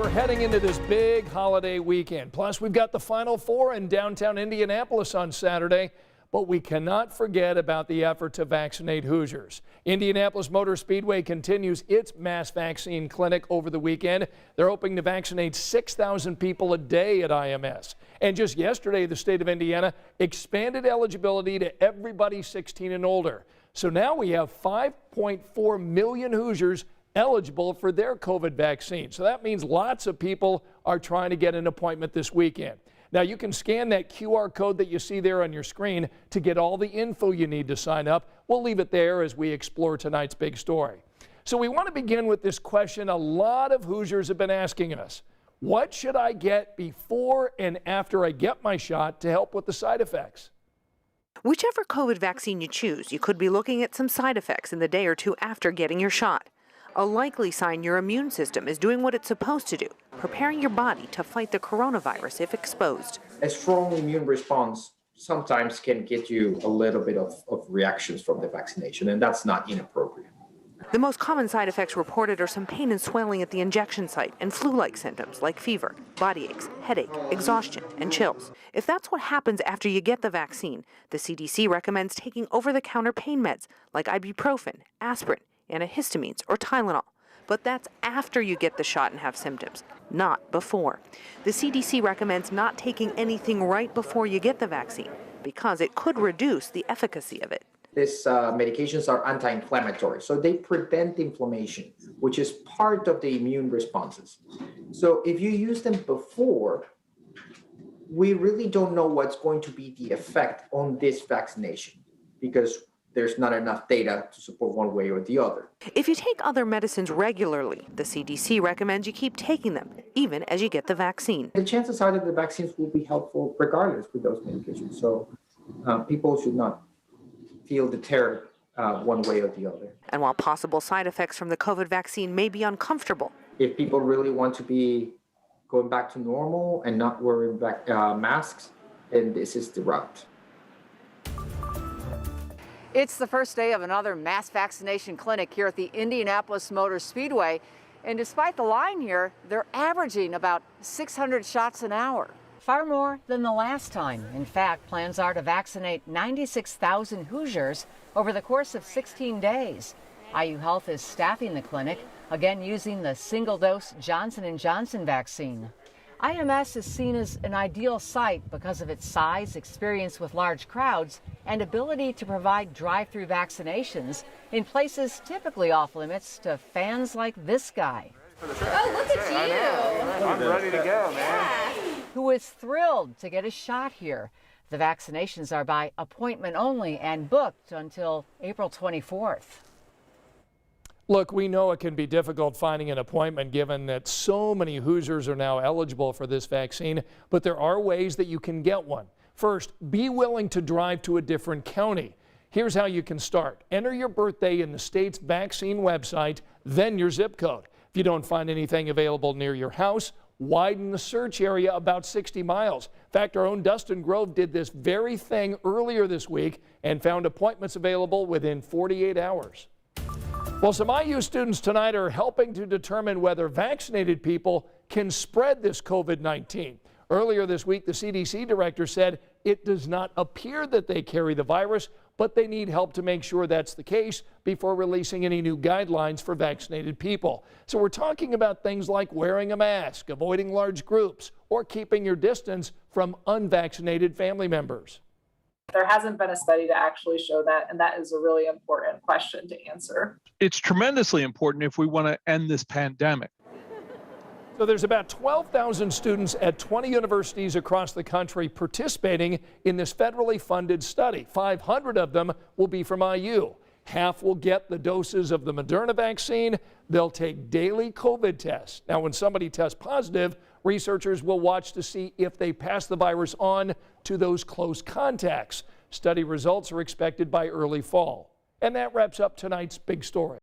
we're heading into this big holiday weekend. Plus, we've got the Final Four in downtown Indianapolis on Saturday. But we cannot forget about the effort to vaccinate Hoosiers. Indianapolis Motor Speedway continues its mass vaccine clinic over the weekend. They're hoping to vaccinate 6,000 people a day at IMS. And just yesterday, the state of Indiana expanded eligibility to everybody 16 and older. So now we have 5.4 million Hoosiers eligible for their COVID vaccine. So that means lots of people are trying to get an appointment this weekend. Now, you can scan that QR code that you see there on your screen to get all the info you need to sign up. We'll leave it there as we explore tonight's big story. So we want to begin with this question a lot of Hoosiers have been asking us. What should I get before and after I get my shot to help with the side effects? Whichever COVID vaccine you choose, you could be looking at some side effects in the day or two after getting your shot. A likely sign your immune system is doing what it's supposed to do, preparing your body to fight the coronavirus if exposed. A strong immune response sometimes can get you a little bit of reactions from the vaccination, and that's not inappropriate. The most common side effects reported are some pain and swelling at the injection site and flu-like symptoms like fever, body aches, headache, exhaustion, and chills. If that's what happens after you get the vaccine, the CDC recommends taking over-the-counter pain meds like ibuprofen, aspirin, antihistamines, or Tylenol. But that's after you get the shot and have symptoms, not before. The CDC recommends not taking anything right before you get the vaccine because it could reduce the efficacy of it. These medications are anti-inflammatory, so they prevent inflammation, which is part of the immune responses. So if you use them before, we really don't know what's going to be the effect on this vaccination because there's not enough data to support one way or the other. If you take other medicines regularly, the CDC recommends you keep taking them, even as you get the vaccine. The chances are that the vaccines will be helpful regardless with those medications. So people should not feel deterred one way or the other. And while possible side effects from the COVID vaccine may be uncomfortable, if people really want to be going back to normal and not wearing masks, then this is the route. It's the first day of another mass vaccination clinic here at the Indianapolis Motor Speedway. And despite the line here, they're averaging about 600 shots an hour. Far more than the last time. In fact, plans are to vaccinate 96,000 Hoosiers over the course of 16 days. IU Health is staffing the clinic, again using the single-dose Johnson & Johnson vaccine. IMS is seen as an ideal site because of its size, experience with large crowds, and ability to provide drive-through vaccinations in places typically off-limits to fans like this guy. Oh, look at you! I'm ready to go, man. Who is thrilled to get a shot here. The vaccinations are by appointment only and booked until April 24th. Look, we know it can be difficult finding an appointment given that so many Hoosiers are now eligible for this vaccine, but there are ways that you can get one. First, be willing to drive to a different county. Here's how you can start. Enter your birthday in the state's vaccine website, then your zip code. If you don't find anything available near your house, widen the search area about 60 miles. In fact, our own Dustin Grove did this very thing earlier this week and found appointments available within 48 hours. Well, some IU students tonight are helping to determine whether vaccinated people can spread this COVID-19. Earlier this week, the CDC director said it does not appear that they carry the virus, but they need help to make sure that's the case before releasing any new guidelines for vaccinated people. So we're talking about things like wearing a mask, avoiding large groups, or keeping your distance from unvaccinated family members. There hasn't been a study to actually show that, and that is a really important question to answer. It's tremendously important if we want to end this pandemic. So there's about 12,000 students at 20 universities across the country participating in this federally funded study. 500 of them will be from IU. Half will get the doses of the Moderna vaccine. They'll take daily COVID tests. Now, when somebody tests positive, researchers will watch to see if they pass the virus on to those close contacts. Study results are expected by early fall. And that wraps up tonight's big story.